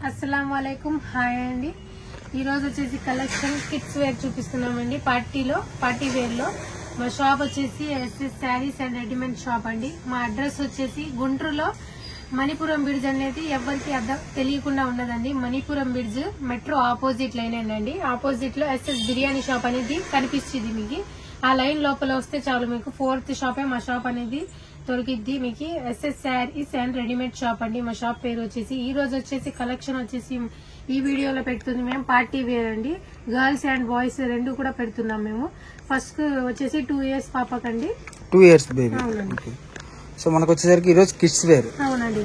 అస్సలాముఅలైకుం hi అండి. ఈ రోజు వచ్చేసి కలెక్షన్ కిడ్స్ వేర్ చూపిస్తున్నామండి. పార్టీ వేర్ లో మా షాప్ వచ్చేసి SS saris and readymade shop అండి. మా అడ్రస్ వచ్చేసి గుంటూరులో మణిపురం బ్రిడ్జ్ అనేది ఎవరికి తెలియకుండా ఉండదండి. Manipuram bridge metro opposite line అండి. ఆపోజిట్ లో ఎస్ఎస్ బిర్యానీ షాప్ అనేది కనిపిస్తుంది మీకు. ఆ లైన్ లోపల వస్తే చాలు మీకు 4th షాపే మా షాప్ అనేది దొరికిద్ది మీకు. SS saris and readymade shop అండి మా షాప్ పేరు వచ్చేసి. ఈ రోజు వచ్చేసి కలెక్షన్ వచ్చేసి ఈ వీడియోలో పెడుతుంది మేము పార్టీ వేర్ అండి. గర్ల్స్ అండ్ బాయ్స్ రెండు కూడా పెడుతున్నాం మేము. ఫస్ట్ వచ్చేసి 2 years పాపకండి. 2 years baby. అవునండి. సో మనకు వచ్చేసరికి ఈ రోజు కిడ్స్ వేర్. అవునండి.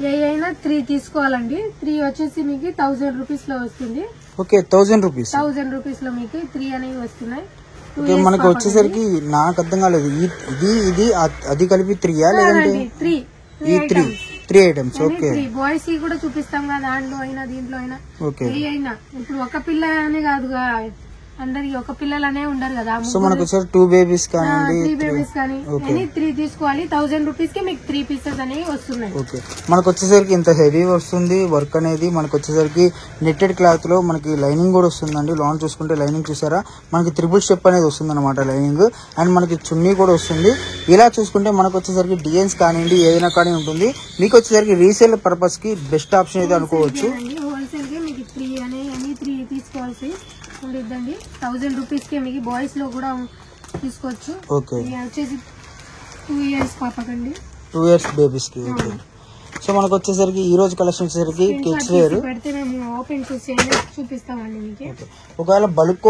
ఏ అయినా 3 తీసుకోవాలండి. 3 వచ్చేసి మీకు 1000 రూపీస్ లో వస్తుంది. Okay 1000 rupees. 1000 రూపీస్ లో మీకు 3 అనేవి వస్తున్నాయి. మనకు వచ్చేసరికి నాకు అర్థం కాలేదు, ఇది అది కలిపి 3 లేదంటే 3 ఐటమ్స్. ఓకే బాయ్స్ కూడా చూపిస్తాం కదా, దాంట్లో అయినా దీంట్లో అయినా అయినా. ఇప్పుడు ఒక పిల్ల అని కాదుగా, అందరికి ఒక పిల్లలనే ఉండరు కదా. సో మనకు వచ్చేసరికి 2 బేబీస్ కానీ 3 బేబీస్ కానీ 3 తీసుకోవాలి. 1000 రూపీస్ కి మీకు 3 పీసెస్ అనేవి వస్తున్నాయి. ఓకే మనకు వచ్చేసరికి ఇంత హెవీ వస్తుంది వర్క్ అనేది. మనకు వచ్చేసరికి నెట్టెడ్ క్లాత్ లో మనకి లైనింగ్ కూడా వస్తుందండి. లాంగ్ చూసుకుంటే లైనింగ్ చూసారా, మనకి 3 స్టెప్ అనేది వస్తుంది అనమాట లైనింగ్. అండ్ మనకి చున్నీ కూడా వస్తుంది. ఇలా చూసుకుంటే మనకు వచ్చేసరికి డిజైన్స్ కానివ్వండి ఏదైనా కానీ ఉంటుంది. మీకు వచ్చేసరికి రీసేల్ పర్పస్ కి బెస్ట్ ఆప్షన్ అయితే అనుకోవచ్చు. హోల్సేల్ కి మీకు 3 తీసుకోవాల్సి ఉండిద్దండి. 1000 రూపీస్ కి మీకు బాయ్స్ లో కూడా తీసుకోవచ్చు. ఓకే వచ్చేసి 2 years పాపకండి, 2 years బేబీస్ కి. ఓకే సో మనకు వచ్చేసరికి ఈ రోజు కలెక్షన్ వచ్చేసరికి కిడ్స్ వేర్ పెడితే మేము ఓపెన్ చేసి చూపిస్తామండి మీకు. ఒకవేళ బల్క్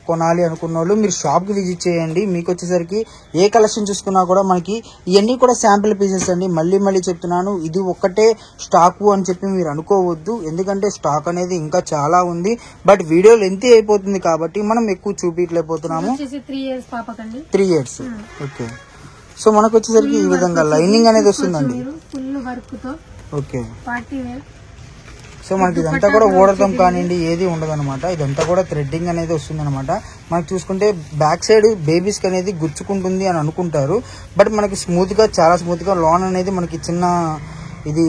కొనాలి అనుకున్న వాళ్ళు మీరు షాప్ కి విజిట్ చేయండి. మీకు వచ్చేసరికి ఏ కలెక్షన్ చూసుకున్నా కూడా మనకి ఇవన్నీ కూడా శాంపిల్ పీసెస్ అండి. మళ్ళీ చెప్తున్నాను, ఇది ఒక్కటే స్టాక్ అని చెప్పి మీరు అనుకోవద్దు. ఎందుకంటే స్టాక్ అనేది ఇంకా చాలా ఉంది. బట్ వీడియో లెంత్ అయిపోతుంది కాబట్టి మనం ఎక్కువ చూపించలేకపోతున్నాము. 3 years పాపకండి. 3 years. ఓకే సో మనకు వచ్చేసరికి ఈ విధంగా లైనింగ్ అనేది వస్తుందండి. ఫుల్ వర్క్ తో. Okay party wear. సో మనకి ఇదంతా కూడా ఓడటం కానివ్వండి ఏది ఉండదు అనమాట. ఇదంతా కూడా థ్రెడ్డింగ్ అనేది వస్తుంది అనమాట. మనకి చూసుకుంటే బ్యాక్ సైడ్ బేబీస్ కి అనేది గుచ్చుకుంటుంది అని అనుకుంటారు. బట్ మనకి స్మూత్ గా, చాలా స్మూత్ గా లాన్ అనేది మనకి చిన్న ఇది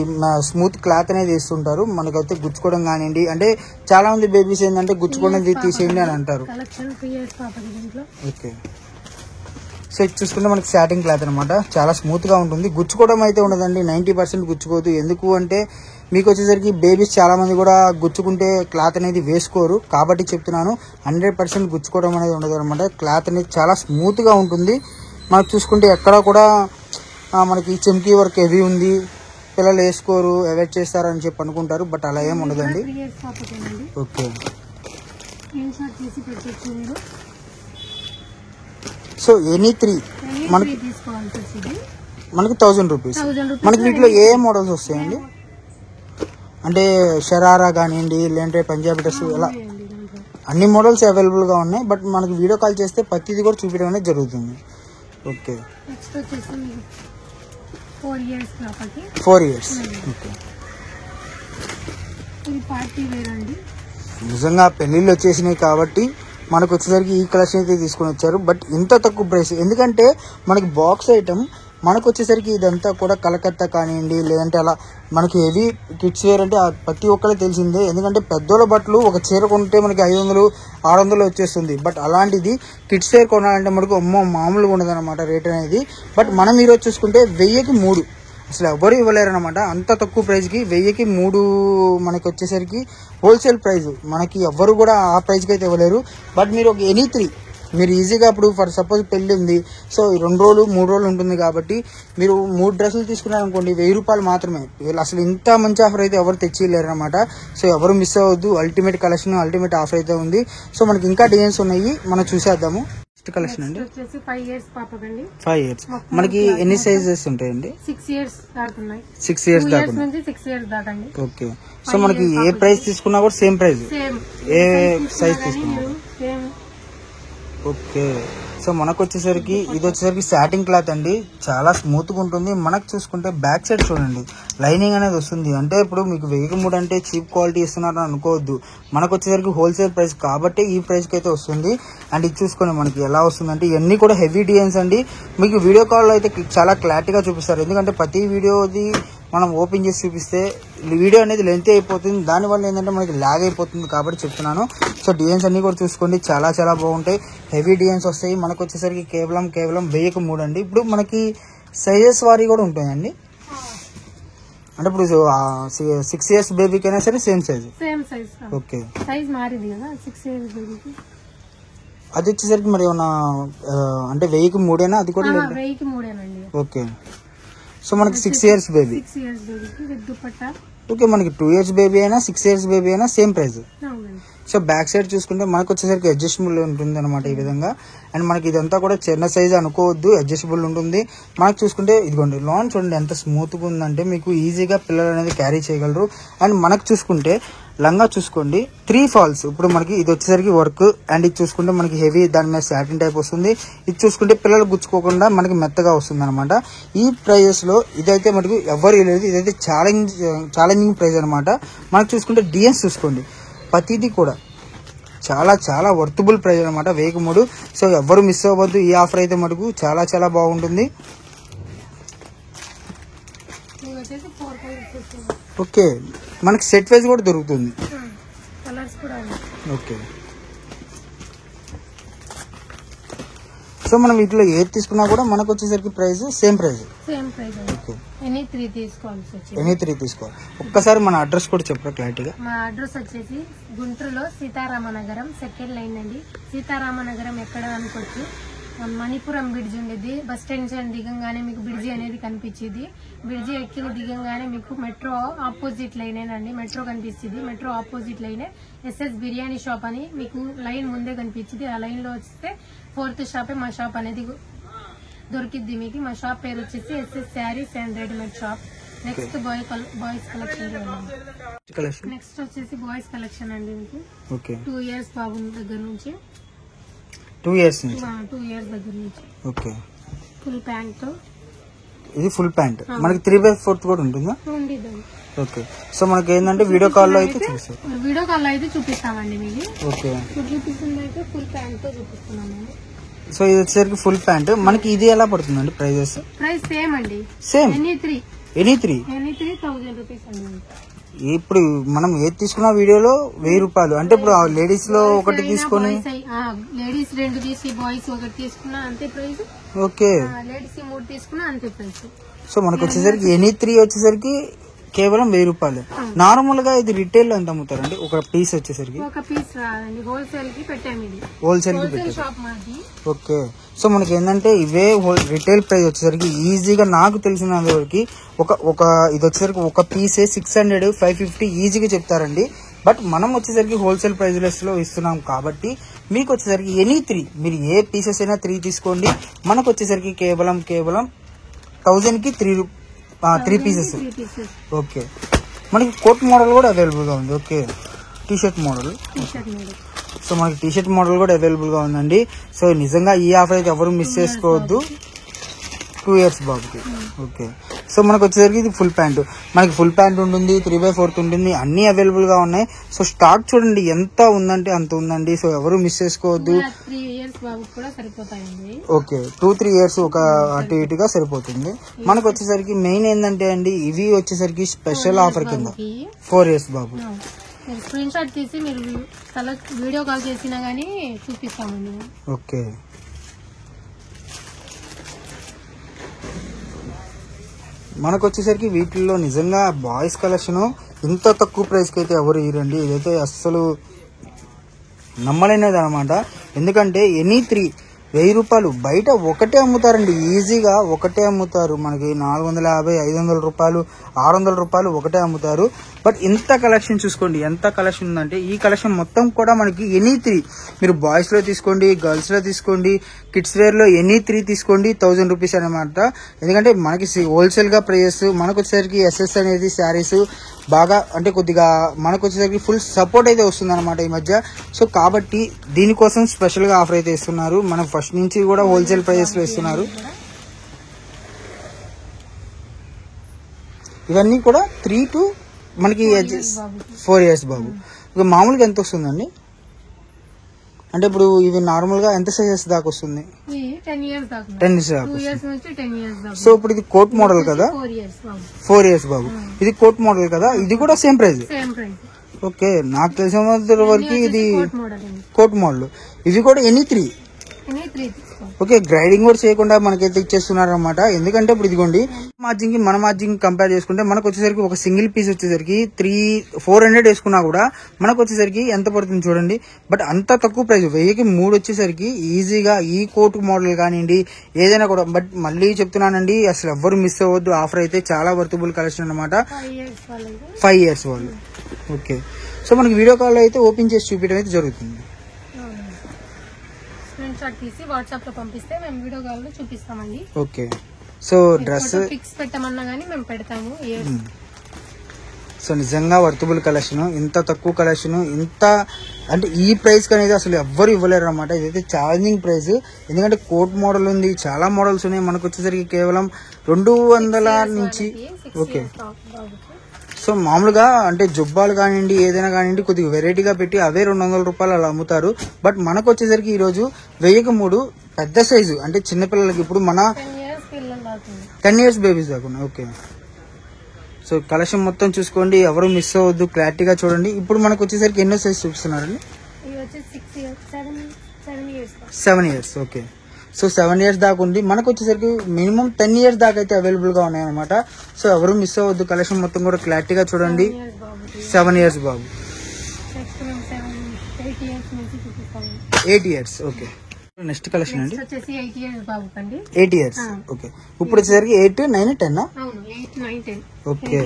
స్మూత్ క్లాత్ అనేది వేస్తుంటారు. మనకైతే గుచ్చుకోవడం కానివ్వండి, అంటే చాలా మంది బేబీస్ ఏంటంటే గుచ్చుకోవడం తీసేయండి అని అంటారు. ఓకే సో ఇది చూసుకుంటే మనకి సాటిన్ క్లాత్ అనమాట. చాలా స్మూత్ గా ఉంటుంది. గుచ్చుకోవడం అయితే ఉండదండి. 90% గుచ్చుకోదు. ఎందుకు అంటే మీకు వచ్చేసరికి బేబీస్ చాలా మంది కూడా గుచ్చుకుంటే క్లాత్ అనేది వేసుకోరు. కాబట్టి చెప్తున్నాను, 100% గుచ్చుకోవడం అనేది ఉండదు అనమాట. క్లాత్ అనేది చాలా స్మూత్ గా ఉంటుంది. మనకు చూసుకుంటే ఎక్కడ కూడా మనకి చెంకీ వర్క్ హెవీ ఉంది, పిల్లలు వేసుకోరు, అవాయిడ్ చేస్తారు అని చెప్పి అనుకుంటారు. బట్ అలా ఏం ఉండదండి. ఓకే సో ఎనీ 3 మనకి 1000 రూపీస్. మనకి వీటిలో ఏ మోడల్స్ వస్తాయండి అంటే షరారా కానివ్వండి, లేదంటే పంజాబీ డ్రెస్, ఇలా అన్ని మోడల్స్ అవైలబుల్ గా ఉన్నాయి. బట్ మనకి వీడియో కాల్ చేస్తే ప్రతిదీ కూడా చూపించడం అనేది జరుగుతుంది. Okay 4 years. ఓకే నిజంగా పెళ్లిళ్ళు వచ్చేసినాయి కాబట్టి మనకు వచ్చేసరికి ఈ కలెక్షన్ అయితే తీసుకొని వచ్చారు. బట్ ఇంత తక్కువ ప్రైస్ ఎందుకంటే మనకి బాక్స్ ఐటమ్. మనకు వచ్చేసరికి ఇదంతా కూడా కలకత్తా కానివ్వండి, లేదంటే అలా మనకి హెవీ కిడ్స్ వేర్ అంటే ప్రతి ఒక్కరికి తెలిసిందే. ఎందుకంటే పెద్దోళ్ళ బట్టలు ఒక చీర కొంటే మనకి 500, 600 వచ్చేస్తుంది. బట్ అలాంటిది కిడ్స్ వేర్ కొనాలంటే మనకు మామూలుగా ఉండదు అనమాట రేట్ అనేది. బట్ మనం ఈరోజు చూసుకుంటే 1000కి 3 అసలు ఎవరు ఇవ్వలేరు అనమాట. అంత తక్కువ ప్రైస్కి 1000కి 3 మనకి వచ్చేసరికి హోల్సేల్ ప్రైస్. మనకి ఎవ్వరు కూడా ఆ ప్రైస్కి అయితే ఇవ్వలేరు. బట్ మీరు ఒక ఎనీ 3 మీరు ఈజీగా ఇప్పుడు ఫర్ సపోజ్ పెళ్లి ఉంది, సో 2 రోజులు 3 రోజులు ఉంటుంది కాబట్టి మీరు 3 డ్రెస్సులు తీసుకున్నారనుకోండి 1000 రూపాయలు మాత్రమే. వీళ్ళు అసలు ఇంత మంచి ఆఫర్ అయితే ఎవరు తెచ్చిలేరు అనమాట. సో ఎవరు మిస్ అవ్వద్దు. అల్టిమేట్ కలెక్షన్, అల్టిమేట్ ఆఫర్ అయితే ఉంది. సో మనకి ఇంకా డిజైన్స్ ఉన్నాయి, మనం చూసేద్దాము. కలెక్షన్ అండి 5 years పాపకండి. 5 years మనకి ఎన్ని సైజెస్ ఉంటాయండి? 6 years దాకా ఉన్నాయి. 6 years దాకా నుంచి 6 years దాకా అండి. ఓకే సో మనకి ఏ ప్రైస్ తీసుకున్నా కూడా సేమ్ ప్రైస్, ఏ సైజ్ తీసుకున్నా. ఓకే సో మనకు వచ్చేసరికి ఇది వచ్చేసరికి సాటిన్ క్లాత్ అండి. చాలా స్మూత్ గా ఉంటుంది. మనకు చూసుకుంటే బ్యాక్ సైడ్ చూడండి లైనింగ్ అనేది వస్తుంది. అంటే ఇప్పుడు మీకు 1003 అంటే చీప్ క్వాలిటీ ఇస్తున్నారని అనుకోవద్దు. మనకు వచ్చేసరికి హోల్సేల్ ప్రైస్ కాబట్టి ఈ ప్రైస్ కి అయితే వస్తుంది. అండ్ ఇది చూసుకొని మనకి ఎలా వస్తుంది అంటే ఇవన్నీ కూడా హెవీ డిజైన్స్ అండి. మీకు వీడియో కాల్ అయితే చాలా క్లారిటీగా చూపిస్తారు. ఎందుకంటే ప్రతి వీడియోది మనం ఓపెన్ చేసి చూపిస్తే వీడియో అనేది లెంత్ అయిపోతుంది, దానివల్ల ఏంటంటే మనకి ల్యాగ్ అయిపోతుంది కాబట్టి చెప్తున్నాను. సో డిజైన్స్ అన్ని కూడా చూసుకోండి, చాలా చాలా బాగుంటాయి. హెవీ డిజైన్స్ వస్తాయి. మనకు వచ్చేసరికి కేవలం 1003 అండి. ఇప్పుడు మనకి సైజెస్ వారీ కూడా ఉంటాయండి. అంటే ఇప్పుడు 6 years బేబీకైనా సరే సేమ్ సైజ్. ఓకే, సైజ్ మారింది కదా 6 years బేబీకి. అది వచ్చేసరికి మరి ఏమన్నా అంటే 1003 అది కూడా 1003 ఓకే. సో మనకి 6 years బేబీ. ఓకే, మనకి 2 years బేబీ అయినా 6 years బేబీ అయినా same price. So back side చూసుకుంటే మనకు వచ్చేసరికి అడ్జస్టబుల్ ఉంటుంది అనమాట ఈ విధంగా. అండ్ మనకి ఇదంతా కూడా చిన్న సైజ్ అనుకోవద్దు, అడ్జస్టబుల్ ఉంటుంది. మనకు చూసుకుంటే ఇదిగోండి లాన్ చూడండి ఎంత స్మూత్గా ఉందంటే మీకు ఈజీగా పిల్లలు అనేది క్యారీ చేయగలరు. అండ్ మనకు చూసుకుంటే లంగా చూసుకోండి 3 falls. ఇప్పుడు మనకి ఇది వచ్చేసరికి వర్క్, అండ్ ఇది చూసుకుంటే మనకి హెవీ దాని మీద సాటిన్ టైప్ వస్తుంది. ఇది చూసుకుంటే పిల్లలు గుచ్చుకోకుండా మనకి మెత్తగా వస్తుంది అనమాట. ఈ ప్రైజెస్ లో ఇదైతే మనకు ఎవరు లేదు, ఇదైతే ఛాలెంజింగ్ ప్రైస్ అనమాట. మనకు చూసుకుంటే డిఎన్స్ చూసుకోండి, ప్రతిదీ కూడా చాలా చాలా వర్తబుల్ ప్రైస్ అనమాట 1003. సో ఎవ్వరు మిస్ అవ్వద్దు, ఈ ఆఫర్ అయితే మటుకు చాలా చాలా బాగుంటుంది. ఓకే, మనకి సెట్ వైజ్ కూడా దొరుకుతుంది. ఓకే, సో మనం వీటిలో ఏది తీసుకున్నా కూడా మనకు వచ్చేసరికి price same price. Any three తీసుకోవాలి. ఒక్కసారి మన అడ్రస్ కూడా చెప్పరా క్లారిటీగా. మా అడ్రస్ వచ్చేసి గుంటూరులో సీతారామనగరం 2nd లైన్ అండి. సీతారామనగరం ఎక్కడ అనుకోవచ్చు, మణిపురం బ్రిడ్జ్ ఉండేది. బస్ స్టాండ్ దిగంగానే మీకు బ్రిడ్జి అనేది కనిపించేది. బ్రిడ్జి ఎక్కిన దిగంగానే మీకు మెట్రో ఆపోజిట్ లైనేనండి, మెట్రో కనిపిస్తుంది. మెట్రో ఆపోజిట్ లైనే SS బిర్యానీ షాప్ అని మీకు లైన్ ముందే కనిపించింది. ఆ లైన్ లో వస్తే 4th షాపే మా షాప్ అనేది దొరికిద్ది మీకు. మా షాప్ పేరు వచ్చేసి SS saris and readymade shop. Next boys collection. Next వచ్చేసి బాయ్స్ కలెక్షన్ అండి మీకు. 2 years బాబు దగ్గర నుంచి 2 years దగ్గర నుంచి. Okay, full pant. ఇది ఫుల్ ప్యాంట్. మనకి 3/4 కూడా ఉంటుందా? ఓకే, సో మనకి ఏంటంటే వీడియో కాల్ లో అయితే చూపిస్తామండి మీకు. ఓకే, చూపిస్తుంది అయితే ఫుల్ ప్యాంట్ తో చూపిస్తున్నామండి. సో ఇది వచ్చేసరికి ఫుల్ ప్యాంట్. మనకి ఇది ఎలా పడుతుందండి ప్రైస్ సేమ్ అండి, సేమ్ ఎనీ త్రీ 1000 రూపీస్ అండి. ఇప్పుడు మనం ఏది తీసుకున్నా వీడియోలో 1000 రూపాయలు. అంటే ఇప్పుడు లేడీస్ లో ఒకటి తీసుకొని లేడీస్ 2 తీసి బాయ్స్ ఒకటి తీసుకున్నా అంతే ప్రైస్. ఓకే, లేడీస్ 3 తీసుకున్నా అంతే ప్రైస్. సో మనకు వచ్చేసరికి ఎనీ 3 వచ్చేసరికి కేవలం 1000 రూపాయలు. నార్మల్ గా ఇది రిటైల్ లో ఎంత అమ్ముతారండి ఒక పీస్ వచ్చేసరికి? ఒక పీస్ రాదండి, హోల్సేల్ కి పెట్టాము. ఇది హోల్సేల్ కి పెట్టాము. ఓకే, సో మనకి ఏంటంటే ఇవే రిటైల్ ప్రైస్ వచ్చేసరికి ఈజీగా నాకు తెలిసిన వరకు ఒక ఇది వచ్చేసరికి ఒక పీసే 600 550 ఈజీగా చెప్తారండి. బట్ మనం వచ్చేసరికి హోల్సేల్ ప్రైస్ లో ఇస్తున్నాం కాబట్టి మీకు వచ్చేసరికి ఎనీ 3 మీరు ఏ పీసెస్ అయినా 3 తీసుకోండి. మనకు వచ్చేసరికి కేవలం 1000 కి 3 పీసెస్. ఓకే, మనకి కోట్ మోడల్ కూడా అవైలబుల్ గా ఉంది. Okay, T shirt model. సో మనకి టీషర్ట్ మోడల్ కూడా అవైలబుల్ గా ఉందండి. సో నిజంగా ఈ ఆఫర్ అయితే ఎవరు మిస్ చేసుకోవద్దు 2 years బాబుకి. ఓకే, సో మనకు వచ్చేసరికి ఇది ఫుల్ ప్యాంట్. మనకి ఫుల్ ప్యాంట్ ఉంటుంది, 3/4 ఉంటుంది, అన్ని అవైలబుల్ గా ఉన్నాయి. సో స్టాక్ చూడండి ఎంత ఉందంటే అంత ఉందండి. సో ఎవరు మిస్ చేసుకోవద్దు. 3 years బాబుకి కూడా సరిపోతాయండి. ఓకే, 2-3 years ఒక అటు ఇటుగా సరిపోతుంది. మనకు వచ్చేసరికి మెయిన్ ఏంటంటే అండి ఇవి వచ్చేసరికి స్పెషల్ ఆఫర్ కింద 4 years బాబు. స్క్రీన్ షాట్ తీసి మీరు వీడియో కాల్ చేసినా గానీ చూపిస్తామండి. ఓకే, మనకు వచ్చేసరికి వీటిల్లో నిజంగా బాయ్స్ కలెక్షన్ ఇంత తక్కువ ప్రైస్ కి అయితే ఎవరు ఇరండి. ఇదైతే అస్సలు నమ్మలేనిది అనమాట. ఎందుకంటే ఎనీ 3 1000 రూపాయలు బయట ఒకటే అమ్ముతారండి, ఈజీగా ఒకటే అమ్ముతారు. మనకి 450 500 రూపాయలు 600 రూపాయలు ఒకటే అమ్ముతారు. బట్ ఇంత కలెక్షన్ చూసుకోండి, ఎంత కలెక్షన్ ఉందంటే ఈ కలెక్షన్ మొత్తం కూడా మనకి ఎనీ 3 మీరు బాయ్స్ లో తీసుకోండి, గర్ల్స్ లో తీసుకోండి, కిడ్స్ వేర్ లో ఎనీ 3 తీసుకోండి 1000 రూపీస్ అనమాట. ఎందుకంటే మనకి హోల్సేల్ గా ప్రైజెస్. మనకు వచ్చేసరికి SS అనేది శారీస్ బాగా అంటే కొద్దిగా మనకు వచ్చేసరికి ఫుల్ సపోర్ట్ అయితే వస్తుంది అనమాట ఈ మధ్య. సో కాబట్టి దీనికోసం స్పెషల్ గా ఆఫర్ అయితే ఇస్తున్నారు. మనం ఫస్ట్ నుంచి కూడా హోల్సేల్ ప్రైజెస్ లో ఇస్తున్నారు. ఇవన్నీ కూడా 3 to మనకి 4 years బాబు. ఇక మామూలుగా ఎంత వస్తుందండి? అంటే ఇప్పుడు ఇవి నార్మల్ గా ఎంత సైజెస్ దాకా వస్తుంది? 10 years దాకా. 10 years దాకా. 2 years నుంచి 10 years దాకా. సో ఇప్పుడు ఇది కోట్ మోడల్ కదా? 4 years బాబు. ఇది కోట్ మోడల్ కదా? ఇది కూడా సేమ్ ప్రైస్. ఓకే, నాకు తెలిసిన వరకు ఇది కోట్ మోడల్. ఇవి కూడా ఎనీ 3. ఓకే, గ్రైడింగ్ కూడా చేయకుండా మనకైతే ఇచ్చేస్తున్నారు అనమాట. ఎందుకంటే ఇప్పుడు ఇదిగోండి మార్జిన్ కి మన మార్జిన్ కంపేర్ చేసుకుంటే మనకు వచ్చేసరికి ఒక సింగిల్ పీస్ వచ్చేసరికి 400 వేసుకున్నా కూడా మనకు వచ్చేసరికి ఎంత పడుతుంది చూడండి. బట్ అంత తక్కువ ప్రైస్ 1000కి 3 వచ్చేసరికి ఈజీగా ఈ కోట్ మోడల్ కానివ్వండి ఏదైనా కూడా. బట్ మళ్ళీ చెప్తున్నానండి, అసలు ఎవ్వరు మిస్ అవ్వద్దు. ఆఫర్ అయితే చాలా వర్తబుల్ కలెక్షన్ అనమాట. 5 years వాళ్ళు. ఓకే, సో మనకి వీడియో కాల్ అయితే ఓపెన్ చేసి చూపించడం అయితే జరుగుతుంది. తీసి వాట్సాప్ లో పంపిస్తే మేము వీడియో కాల్ లో చూపిస్తామండి. ఓకే, సో డ్రెస్ పిక్స్ పెట్టమన్నా గానీ మేము పెడతాము. సో నిజంగా వర్తబుల్ కలెక్షన్, ఇంత తక్కువ కలెక్షన్, ఇంత అంటే ఈ ప్రైస్ అనేది అసలు ఎవ్వరు ఇవ్వలేరు అనమాట. ఇదైతే ఛాలెంజింగ్ ప్రైస్. ఎందుకంటే కోట్ మోడల్ ఉంది, చాలా మోడల్స్ ఉన్నాయి. మనకు వచ్చేసరికి కేవలం 200 నుంచి. ఓకే, సో మామూలుగా అంటే జుబ్బాలు కానివ్వండి ఏదైనా కానివ్వండి కొద్దిగా వెరైటీగా పెట్టి అవే 200 రూపాయలు అలా అమ్ముతారు. బట్ మనకు వచ్చేసరికి ఈ రోజు 1000కి 3 పెద్ద సైజు, అంటే చిన్నపిల్లలకి ఇప్పుడు మన 10 years బేబీస్ దాకా. ఓకే, సో కలెక్షన్ మొత్తం చూసుకోండి, ఎవరు మిస్ అవ్వద్దు, క్లారిటీగా చూడండి. ఇప్పుడు మనకు వచ్చేసరికి ఎన్నో సైజ్ చూపిస్తున్నారండి? 7 years. ఓకే, సో 7 years దాకా ఉంది. మనకు వచ్చేసరికి మినిమం 10 years దాకా అయితే అవైలబుల్ గా ఉన్నాయన్నమాట. సో ఎవరు మిస్ అవ్వద్దు, కలెక్షన్ మొత్తం కూడా క్లారిటీగా చూడండి. 7 years బాబు. 8 years. ఓకే, నెక్స్ట్ కలెక్షన్ అండి 8 years. ఓకే, ఇప్పుడు వచ్చేసరికి 8, 9, 10. ఓకే,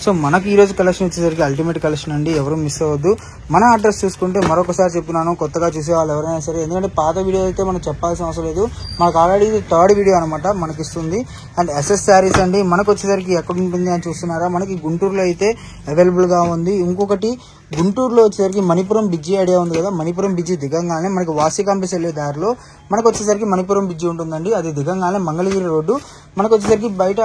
సో మనకి ఈ రోజు కలెక్షన్ వచ్చేసరికి అల్టిమేట్ కలెక్షన్ అండి, ఎవరు మిస్ అవ్వద్దు. మన అడ్రస్ చూసుకుంటే మరొకసారి చెప్తున్నాను, కొత్తగా చూసే వాళ్ళు ఎవరైనా సరే, ఎందుకంటే పాత వీడియో అయితే మనం చెప్పాల్సిన అవసరం లేదు. మనకు ఆల్రెడీ ఇది 3rd వీడియో అనమాట మనకి ఇస్తుంది. అండ్ ఎస్ఎస్ శారీస్ అండి, మనకు వచ్చేసరికి ఎక్కడ ఉంటుంది అని చూస్తున్నారా, మనకి గుంటూరులో అయితే అవైలబుల్ గా ఉంది. ఇంకొకటి గుంటూరులో వచ్చేసరికి మణిపురం బ్రిడ్జి ఐడియా ఉంది కదా, మణిపురం బ్రిడ్జి దిగంగానే మనకి వాసి కాంప్లెక్స్ వెళ్ళే దారిలో మనకు వచ్చేసరికి మణిపురం బ్రిడ్జి ఉంటుందండి. అది దిగంగానే మంగళగిరి రోడ్డు మనకు వచ్చేసరికి బయట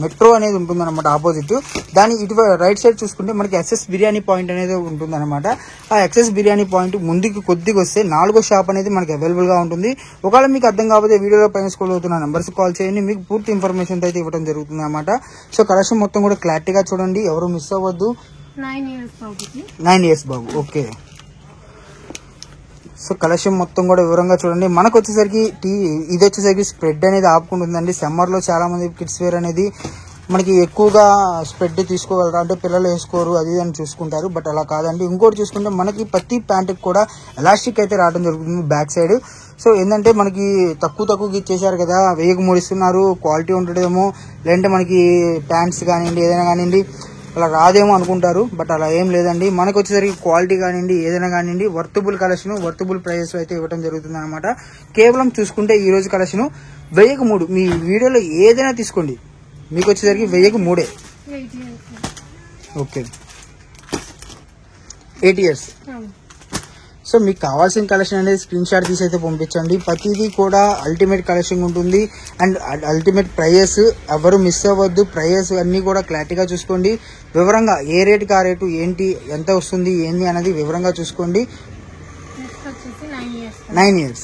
మెట్రో అనేది ఉంటుంది అనమాట ఆపోజిట్. దాని ఇటు రైట్ సైడ్ చూసుకుంటే మనకి ఎస్ఎస్ బిర్యానీ పాయింట్ అనేది ఉంటుంది అనమాట. ఆ ఎస్ఎస్ బిర్యానీ పాయింట్ ముందుకు కొద్దిగా వస్తే 4వ షాప్ అనేది మనకి అవైలబుల్ గా ఉంటుంది. ఒకవేళ మీకు అర్థం కాకపోతే వీడియోలో పైన స్క్రోల్ అవుతున్న నెంబర్స్ కాల్ చేయండి, మీకు పూర్తి ఇన్ఫర్మేషన్ అయితే ఇవ్వడం జరుగుతుంది అనమాట. సో కలెక్షన్ మొత్తం కూడా క్లారిటీగా చూడండి, ఎవరు మిస్ అవ్వద్దు. 9 years బాబు. ఓకే, సో కలెక్షన్ మొత్తం కూడా వివరంగా చూడండి. మనకు వచ్చేసరికి ఇది వచ్చేసరికి స్ప్రెడ్ అనేది ఆపుకుంటుందండి. సమ్మర్ లో చాలా మంది కిడ్స్ వేర్ అనేది మనకి ఎక్కువగా స్ప్రెడ్ తీసుకోగలరు, అంటే పిల్లలు వేసుకోరు అది అని చూసుకుంటారు. బట్ అలా కాదండి. ఇంకోటి చూసుకుంటే మనకి ప్రతి ప్యాంటుకి కూడా ఎలాస్టిక్ అయితే రావడం జరుగుతుంది బ్యాక్ సైడ్. సో ఏంటంటే మనకి తక్కువకి ఇచ్చేసారు కదా, 1000కి 3 ఇస్తున్నారు, క్వాలిటీ ఉంటుందేమో, లేదంటే మనకి ప్యాంట్స్ కానివ్వండి ఏదైనా కానివ్వండి అలా రాదేమో అనుకుంటారు. బట్ అలా ఏం లేదండి, మనకు వచ్చేసరికి క్వాలిటీ కానివ్వండి ఏదైనా కానివ్వండి వర్తబుల్ కలెక్షన్ వర్తబుల్ ప్రైజెస్ అయితే ఇవ్వడం జరుగుతుంది అనమాట. కేవలం చూసుకుంటే ఈ రోజు కలెక్షన్ 1000కి 3. మీ వీడియోలో ఏదైనా తీసుకోండి, మీకు వచ్చేసరికి 1000కి 3. Okay, 8 years. సో మీకు కావాల్సిన కలెక్షన్ అనేది స్క్రీన్ షాట్ తీసి అయితే పంపించండి. ప్రతిదీ కూడా అల్టిమేట్ కలెక్షన్ ఉంటుంది అండ్ అల్టిమేట్ ప్రైజెస్, ఎవరు మిస్ అవ్వద్దు. ప్రైజెస్ అన్ని కూడా క్లారిటీగా చూసుకోండి, వివరంగా ఏ రేటుకి ఆ రేటు ఏంటి ఎంత వస్తుంది ఏంటి అనేది వివరంగా చూసుకోండి. 9 years.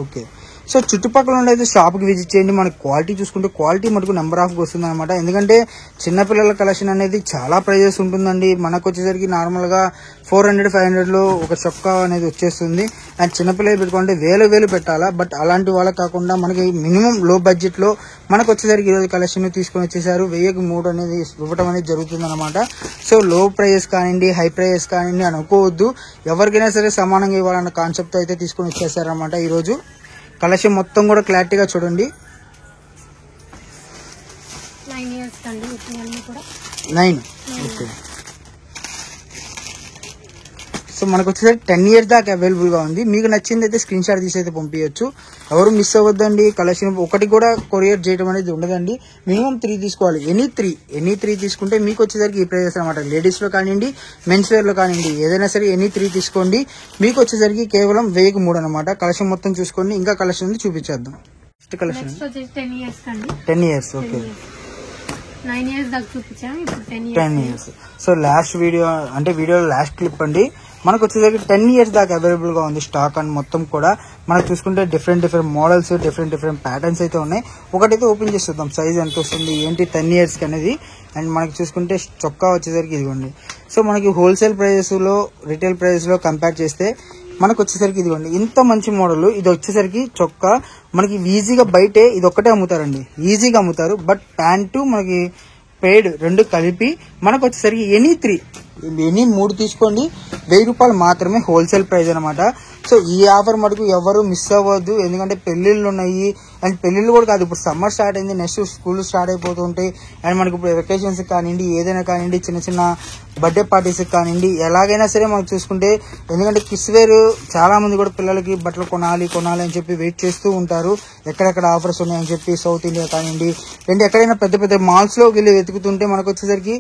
ఓకే, సో చుట్టుపక్కల నుండి అయితే షాప్కి విజిట్ చేయండి. మనకి క్వాలిటీ చూసుకుంటే క్వాలిటీ మటుకు నెంబర్ ఆఫ్ వస్తుంది అనమాట. ఎందుకంటే చిన్నపిల్లల కలెక్షన్ అనేది చాలా ప్రైజెస్ ఉంటుందండి. మనకు వచ్చేసరికి నార్మల్గా 400-500లో ఒక చొక్కా అనేది వచ్చేస్తుంది. అండ్ చిన్నపిల్లలు పెట్టుకుంటే వేలు పెట్టాలా. బట్ అలాంటి వాళ్ళకి కాకుండా మనకి మినిమం లో బడ్జెట్లో మనకు వచ్చేసరికి ఈరోజు కలెక్షన్ తీసుకొని వచ్చేసారు. 1000కి 3 అనేది ఇవ్వడం అనేది జరుగుతుంది అనమాట. సో లో ప్రైజెస్ కానివ్వండి హై ప్రైజెస్ కానివ్వండి అనుకోవద్దు, ఎవరికైనా సరే సమానంగా ఇవ్వాలన్న కాన్సెప్ట్ అయితే తీసుకొని వచ్చేసారనమాట. ఈరోజు కలెక్షన్ మొత్తం కూడా క్లారిటీగా చూడండి. 9 years అండి, 9. ఓకే, సో మనకు వచ్చేసరికి 10 years దాకా అవైలబుల్ గా ఉంది. మీకు నచ్చింది అయితే స్క్రీన్ షాట్ తీసి అయితే పంపించవచ్చు. ఎవరు మిస్ అవ్వద్దండి. కలెక్షన్ ఒకటి కూడా కొరియర్ చేయడం అనేది ఉండదండి, మినిమం 3 తీసుకోవాలి. ఎనీ త్రీ తీసుకుంటే మీకు వచ్చేసరికి ఈ ప్రైజెస్ అనమాట. లేడీస్ లో కానివ్వండి మెన్స్ వేర్ లో కానివ్వండి ఏదైనా సరే ఎనీ 3 తీసుకోండి, మీకు వచ్చేసరికి కేవలం 1000కి 3 అనమాట. కలెక్షన్ మొత్తం చూసుకోండి, ఇంకా కలెక్షన్ ఉంది చూపించేద్దాం. Next collection 10 years. Okay, 9 years దాకా చూపించాము, ఇప్పుడు 10 years. సో లాస్ట్ వీడియో అంటే వీడియో లాస్ట్ క్లిప్ అండి. మనకు వచ్చేసరికి 10 years దాకా అవైలబుల్ గా ఉంది స్టాక్ అండ్ మొత్తం కూడా మనకు చూసుకుంటే డిఫరెంట్ మోడల్స్ డిఫరెంట్ ప్యాటర్న్స్ అయితే ఉన్నాయి. ఒకటైతే ఓపెన్ చేసి చూద్దాం సైజ్ ఎంత వస్తుంది ఏంటి 10 years కి అనేది. అండ్ మనకి చూసుకుంటే చొక్కా వచ్చేసరికి ఇదిగోండి. సో మనకి హోల్సేల్ ప్రైజెస్ లో రిటైల్ ప్రైజెస్ లో కంపేర్ చేస్తే మనకు వచ్చేసరికి ఇదిగోండి ఇంత మంచి మోడల్. ఇది వచ్చేసరికి చొక్కా మనకి ఈజీగా బయటే ఇది ఒక్కటే అమ్ముతారండి, ఈజీగా అమ్ముతారు. బట్ ప్యాంటు మనకి పేడ్ రెండు కలిపి మనకు వచ్చేసరికి ఎనీ 3 తీసుకోండి, 1000 రూపాయలు మాత్రమే హోల్సేల్ ప్రైస్ అనమాట. సో ఈ ఆఫర్ మటుకు ఎవరు మిస్ అవ్వద్దు, ఎందుకంటే పెళ్లిళ్ళు ఉన్నాయి. అండ్ పెళ్లిళ్ళు కూడా కాదు, ఇప్పుడు సమ్మర్ స్టార్ట్ అయింది, నెక్స్ట్ స్కూల్ స్టార్ట్ అయిపోతుంటాయి. అండ్ మనకి ఇప్పుడు వెకేషన్స్ కానివ్వండి, ఏదైనా కానివ్వండి, చిన్న బర్త్డే పార్టీస్ కానివ్వండి, ఎలాగైనా సరే మనకు చూసుకుంటే, ఎందుకంటే కిడ్స్ వేర్ చాలా మంది కూడా పిల్లలకి బట్టలు కొనాలి అని చెప్పి వెయిట్ చేస్తూ ఉంటారు. ఎక్కడెక్కడ ఆఫర్స్ ఉన్నాయని చెప్పి సౌత్ ఇండియా కానివ్వండి, లేదంటే ఎక్కడైనా పెద్ద మాల్స్ లోకి వెళ్ళి వెతుకుతుంటే మనకు వచ్చేసరికి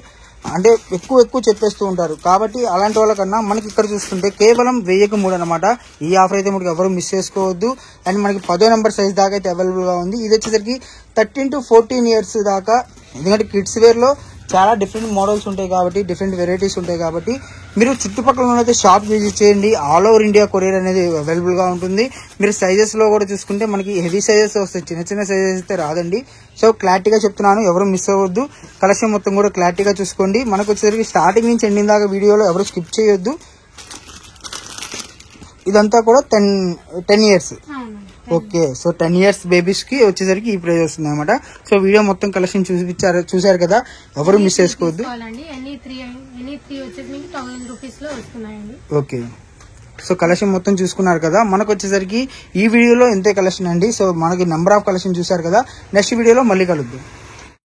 అంటే ఎక్కువ చెప్పేస్తూ ఉంటారు. కాబట్టి అలాంటి వాళ్ళకన్నా మనకి ఇక్కడ చూసుకుంటే కేవలం 1000కి 3 అనమాట. ఈ ఆఫర్ అయితే మనకి ఎవరు మిస్ చేసుకోవద్దు. అండ్ మనకి 10వ నెంబర్ సైజ్ దాకా అయితే అవైలబుల్ గా ఉంది. ఇది వచ్చేసరికి 13 to 14 years దాకా, ఎందుకంటే కిడ్స్ వేర్ లో చాలా డిఫరెంట్ మోడల్స్ ఉంటాయి కాబట్టి, డిఫరెంట్ వెరైటీస్ ఉంటాయి కాబట్టి మీరు చుట్టుపక్కల అయితే షాప్ విజిట్ చేయండి. ఆల్ ఓవర్ ఇండియా కొరియర్ అనేది అవైలబుల్ గా ఉంటుంది. మీరు సైజెస్ లో కూడా చూసుకుంటే మనకి హెవీ సైజెస్ వస్తాయి, చిన్న సైజెస్ అయితే రాదండి. సో క్లారిటీగా చెప్తున్నాను, ఎవరు మిస్ అవ్వద్దు. కలెక్షన్ మొత్తం కూడా క్లారిటీగా చూసుకోండి. మనకు వచ్చేసరికి స్టార్టింగ్ నుంచి ఎండింగ్ దాకా వీడియోలో ఎవరు స్కిప్ చేయొద్దు. ఇదంతా కూడా 10 years. Okay, so 10 years babies కి వచ్చేసరికి ఈ ప్రైస్ వస్తుంది అనమాట. సో వీడియో మొత్తం కలెక్షన్ చూసారు కదా, ఎవరు మిస్ చేసుకోవద్దు. ఓకే, సో కలెక్షన్ మొత్తం చూసుకున్నారు కదా. మనకు వచ్చేసరికి ఈ వీడియోలో ఇంతే కలెక్షన్ అండి. సో మనకి నెంబర్ ఆఫ్ కలెక్షన్ చూసారు కదా. నెక్స్ట్ వీడియోలో మళ్ళీ కలుద్దాం.